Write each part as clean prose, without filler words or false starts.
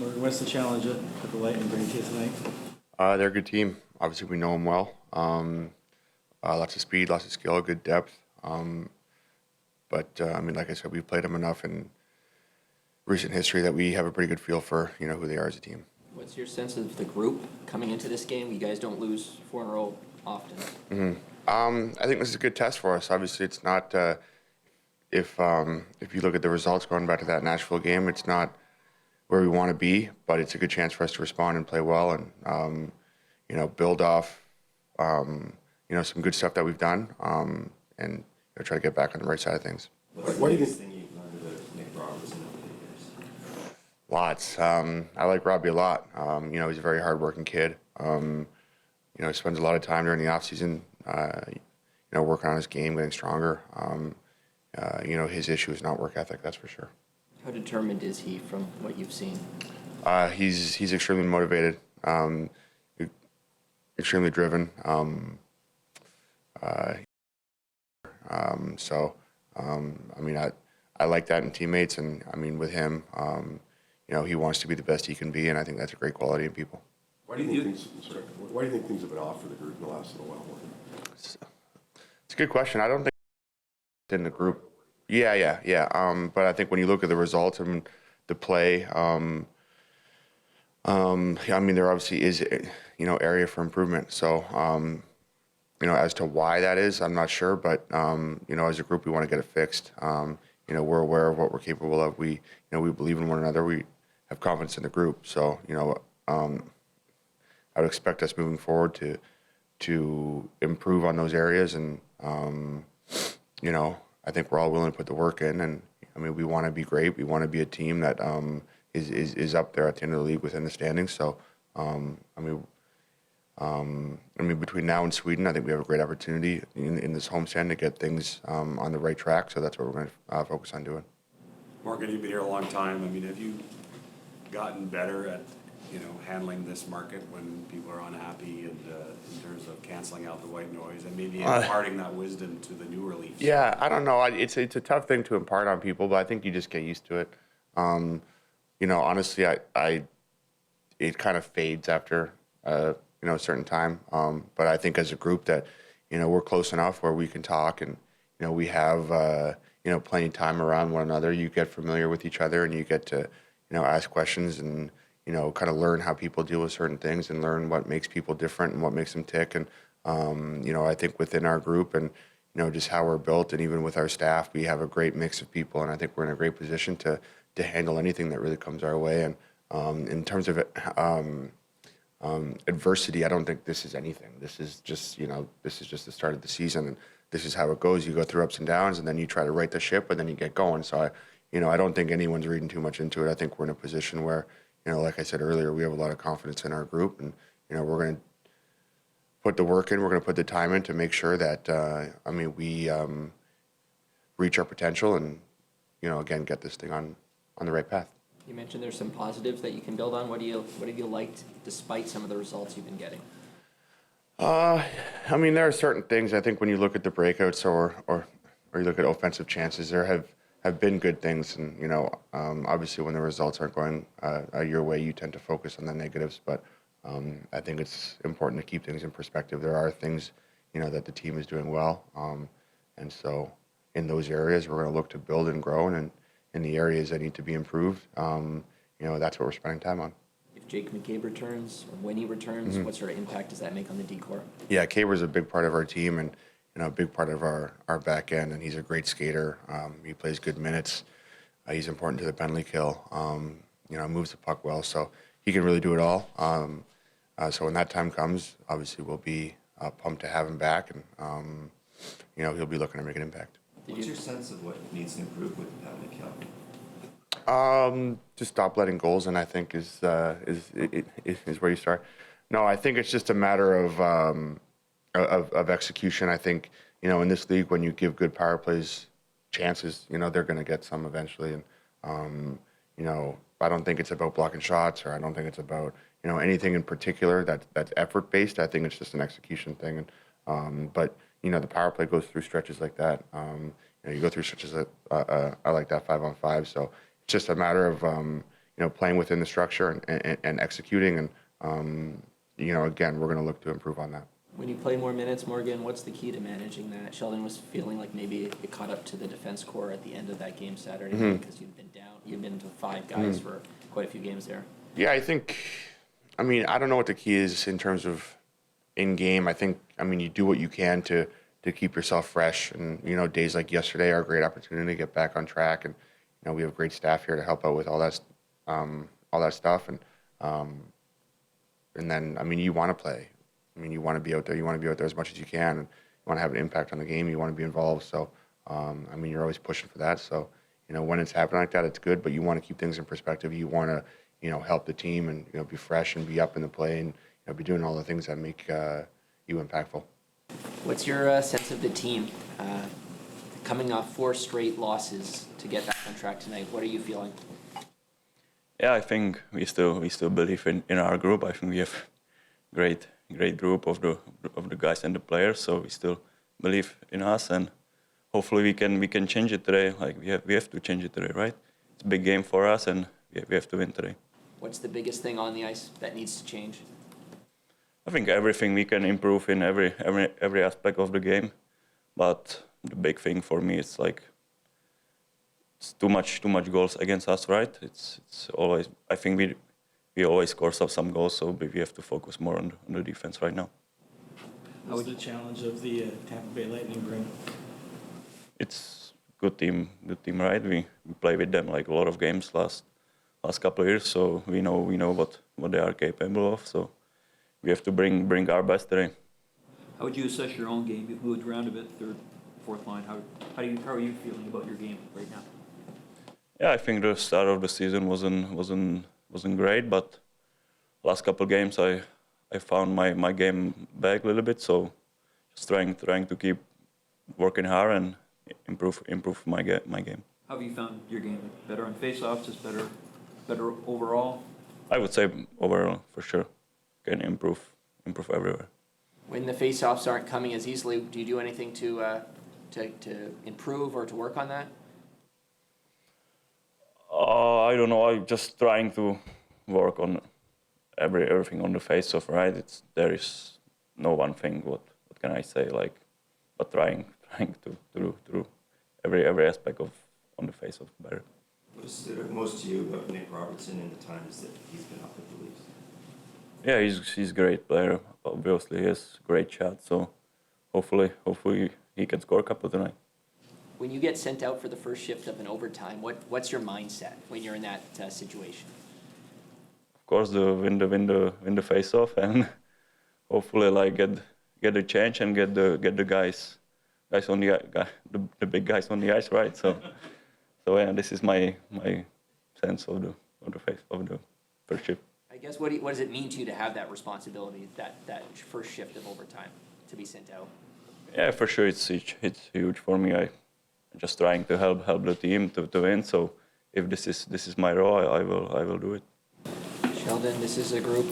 Morgan, what's the challenge that the Lightning bring to you tonight? They're a good team. Obviously, we know them well. Lots of speed, lots of skill, good depth. But I mean, like I said, we've played them enough in recent history that we have a pretty good feel for who they are as a team. What's your sense of the group coming into this game? You guys don't lose 4 in a row often. I think this is a good test for us. Obviously, it's not. If you look at the results going back to that Nashville game, it's not where we want to be, but it's a good chance for us to respond and play well and build off some good stuff that we've done and try to get back on the right side of things. What's the biggest thing you've learned about Nick Robertson over the years? Lots. I like Robbie a lot. He's a very hardworking kid. He spends a lot of time during the off season, working on his game, getting stronger. His issue is not work ethic, that's for sure. How determined is he from what you've seen? He's extremely motivated, extremely driven. I like that in teammates, and I mean with him, he wants to be the best he can be, and I think that's a great quality in people. Why do you think things have been off for the group in the last little while? It's a good question. I don't think in the group. Yeah. But I think when you look at the results and the play, there obviously is, area for improvement. So, as to why that is, I'm not sure. But, as a group, we want to get it fixed. We're aware of what we're capable of. We believe in one another. We have confidence in the group. So, I would expect us moving forward to improve on those areas. And, I think we're all willing to put the work in, and we want to be great. We want to be a team that is up there at the end of the league within the standings. So, between now and Sweden, I think we have a great opportunity in this homestand to get things on the right track. So that's what we're going to focus on doing. Morgan, you've been here a long time. Have you gotten better at handling this market when people are unhappy and in terms of canceling out the white noise and maybe imparting that wisdom to the newer Leafs? Yeah, I don't know. It's a tough thing to impart on people, but I think you just get used to it. Honestly, it kind of fades after a certain time. But I think as a group that we're close enough where we can talk and we have plenty of time around one another. You get familiar with each other and you get to ask questions and kind of learn how people deal with certain things and learn what makes people different and what makes them tick. And, I think within our group and, just how we're built and even with our staff, we have a great mix of people. And I think we're in a great position to handle anything that really comes our way. And in terms of adversity, I don't think this is anything. This is just the start of the season. And this is how it goes. You go through ups and downs and then you try to right the ship and then you get going. So I don't think anyone's reading too much into it. I think we're in a position where, like I said earlier, we have a lot of confidence in our group, and we're going to put the work in. We're going to put the time in to make sure that we reach our potential and again get this thing on the right path. You mentioned there's some positives that you can build on. What have you liked despite some of the results you've been getting? There are certain things. I think when you look at the breakouts or you look at offensive chances, there have been good things, and obviously when the results aren't going your way, you tend to focus on the negatives. But I think it's important to keep things in perspective. There are things that the team is doing well, and so in those areas we're going to look to build and grow, and in the areas that need to be improved, that's what we're spending time on. If Jake McCabe returns, or when he returns, what sort of impact does that make on the D-corps? Yeah, Caber's a big part of our team and a big part of our back end, and he's a great skater. He plays good minutes. He's important to the penalty kill. Moves the puck well, so he can really do it all. So when that time comes, obviously we'll be pumped to have him back, and he'll be looking to make an impact. What's your sense of what needs to improve with the penalty kill? Just stop letting goals in, I think, is where you start. No, I think it's just a matter of execution. I think, in this league, when you give good power plays chances, they're going to get some eventually. And, I don't think it's about blocking shots, or I don't think it's about, anything in particular that's effort-based. I think it's just an execution thing. And, but, the power play goes through stretches like that. You go through stretches that I like that 5-on-5. So it's just a matter of, playing within the structure and executing. And, again, we're going to look to improve on that. When you play more minutes, Morgan, what's the key to managing that? Sheldon was feeling like maybe it caught up to the defense core at the end of that game Saturday because you've been down. You've been to 5 guys for quite a few games there. Yeah, I don't know what the key is in terms of in game. You do what you can to keep yourself fresh. And, days like yesterday are a great opportunity to get back on track. And, we have great staff here to help out with all that stuff. And then, you want to play. You want to be out there. You want to be out there as much as you can. And you want to have an impact on the game. You want to be involved. So, you're always pushing for that. So, when it's happening like that, it's good. But you want to keep things in perspective. You want to, help the team and, be fresh and be up in the play and, be doing all the things that make you impactful. What's your sense of the team? Coming off 4 straight losses to get back on track tonight, what are you feeling? Yeah, I think we still believe in our group. I think we have great group of the guys and the players. So we still believe in us, and hopefully we can change it today. Like we have to change it today, right? It's a big game for us, and we have to win today. What's the biggest thing on the ice that needs to change? I think everything we can improve in every aspect of the game, but the big thing for me is like it's too much goals against us, right? It's always, I think we always score some goals, so we have to focus more on the defense right now. What's the challenge of the Tampa Bay Lightning bring? It's good team, right? We play with them like a lot of games last couple of years, so we know what they are capable of. So we have to bring our best today. How would you assess your own game? You've moved around a bit, third, fourth line. How are you feeling about your game right now? Yeah, I think the start of the season wasn't great, but last couple of games I found my game back a little bit. So just trying to keep working hard and improve my game. How have you found your game? Better on face-offs, just better overall? I would say overall for sure can improve everywhere. When the face-offs aren't coming as easily, do you do anything to improve or to work on that? I don't know. I'm just trying to work on everything on the face-off, right? There is no one thing. What can I say? Like, but trying to do every aspect of on the face-off better. What stood out most to you about Nick Robertson in the times that he's been up at the Leafs? Yeah, he's a great player. Obviously, he has great shot. So hopefully he can score a couple tonight. When you get sent out for the first shift of an overtime, what's your mindset when you're in that situation? Of course, win the face-off and hopefully like get the change and get the guys on the big guys on the ice, right? So yeah, this is my sense of the first shift. I guess what does it mean to you to have that responsibility, that first shift of overtime, to be sent out? Yeah, for sure, it's huge for me. I'm just trying to help the team to win. So if this is my role, I will do it. Sheldon, this is a group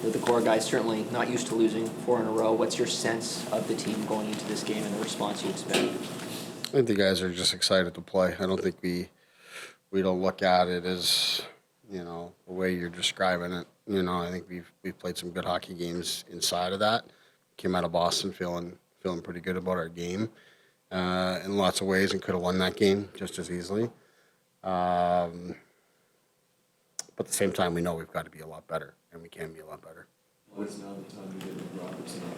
with the core guys certainly not used to losing 4 in a row. What's your sense of the team going into this game and the response you expect? I think the guys are just excited to play. I don't think we don't look at it as, the way you're describing it. I think we've played some good hockey games inside of that. Came out of Boston feeling pretty good about our game in lots of ways and could have won that game just as easily. But at the same time, we know we've got to be a lot better, and we can be a lot better. What's now the time to get Robertson out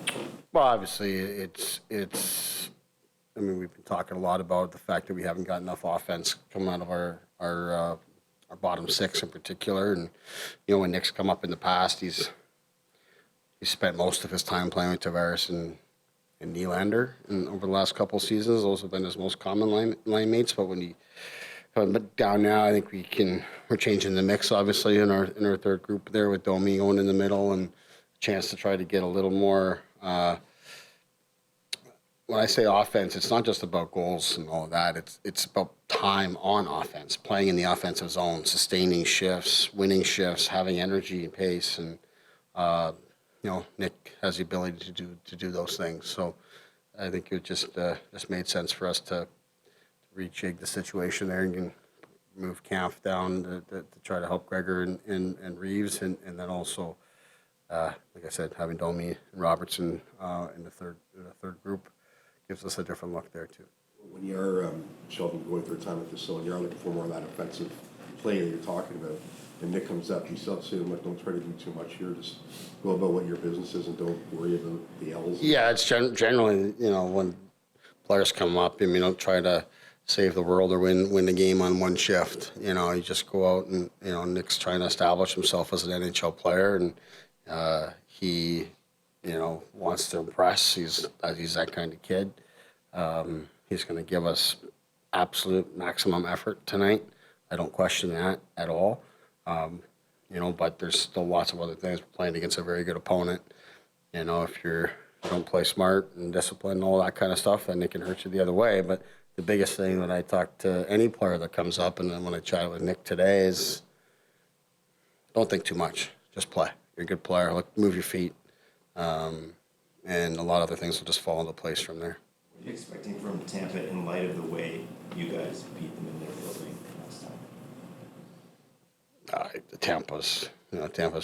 there? Well, obviously, it's. I mean, we've been talking a lot about the fact that we haven't got enough offense coming out of our bottom 6 in particular, and when Nick's come up in the past, he's spent most of his time playing with Tavares and Nylander, and over the last couple of seasons, those have been his most common line mates. But when he comes down now, I think we're changing the mix, obviously, in our third group there with Domi going in the middle and a chance to try to get a little more. When I say offense, it's not just about goals and all of that. It's about time on offense, playing in the offensive zone, sustaining shifts, winning shifts, having energy and pace, and Nick has the ability to do those things. So I think it just made sense for us to rejig the situation there and move Kampf down to try to help Gregor and Reeves, and then also, like I said, having Domi and Robertson in the third group gives us a different look there too. When you're, Sheldon, going through a time like this, so when you're looking for more of that offensive play that you're talking about, and Nick comes up, you still say to him, like, don't try to do too much here, just go about what your business is and don't worry about the L's. Yeah, it's generally, when players come up, don't try to save the world or win the game on one shift. You just go out and, Nick's trying to establish himself as an NHL player, and he, wants to impress. He's that kind of kid. He's going to give us absolute maximum effort tonight. I don't question that at all. But there's still lots of other things. We're playing against a very good opponent. If you don't play smart and disciplined and all that kind of stuff, then it can hurt you the other way. But the biggest thing that I talk to any player that comes up, and then when I chatted with Nick today, is don't think too much. Just play. You're a good player. Move your feet. And a lot of other things will just fall into place from there. What are you expecting from Tampa in light of the way you guys beat them in their building last time? Tampa's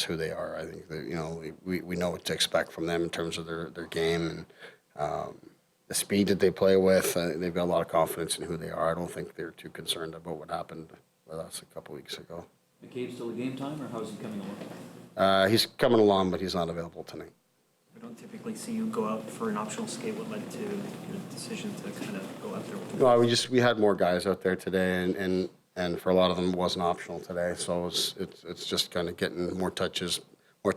who they are. I think that, we know what to expect from them in terms of their game and the speed that they play with. They've got a lot of confidence in who they are. I don't think they're too concerned about what happened with us a couple weeks ago. McCabe's still a game time, or how's he coming along? He's coming along, but he's not available tonight. We don't typically see you go out for an optional skate. What led to your decision to kind of go out there? Well, we had more guys out there today, and for a lot of them it wasn't optional today. So it's just kind of getting more touches for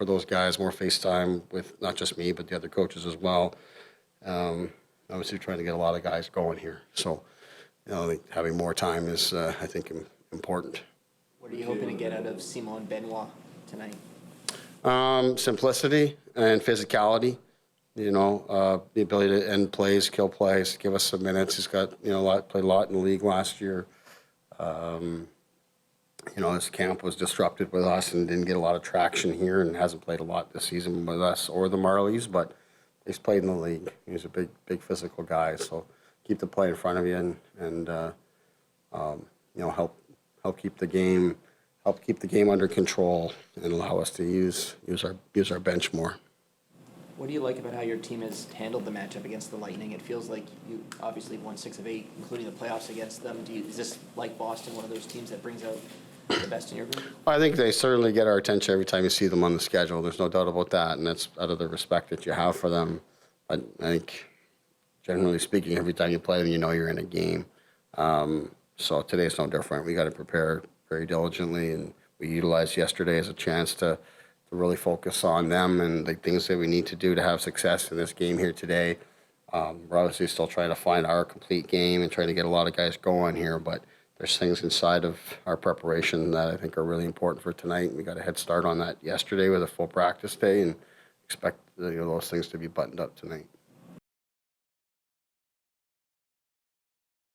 those guys, more face time with not just me but the other coaches as well. Obviously trying to get a lot of guys going here. So having more time is I think important. What are you hoping to get out of Simon Benoit tonight? Simplicity and physicality, the ability to end plays, kill plays, give us some minutes. He's got, played a lot in the league last year. His camp was disrupted with us and didn't get a lot of traction here and hasn't played a lot this season with us or the Marlies, but he's played in the league. He's a big physical guy, so keep the play in front of you and help keep the game under control and allow us to use our bench more. What do you like about how your team has handled the matchup against the Lightning? It feels like you obviously won 6 of 8, including the playoffs against them. Is this, like Boston, one of those teams that brings out the best in your group? I think they certainly get our attention every time you see them on the schedule. There's no doubt about that, and that's out of the respect that you have for them. I think, generally speaking, every time you play them, you're in a game. So today's no different. We got to prepare very diligently, and we utilized yesterday as a chance to really focus on them and the things that we need to do to have success in this game here today. We're obviously still trying to find our complete game and trying to get a lot of guys going here, but there's things inside of our preparation that I think are really important for tonight. We got a head start on that yesterday with a full practice day and expect those things to be buttoned up tonight.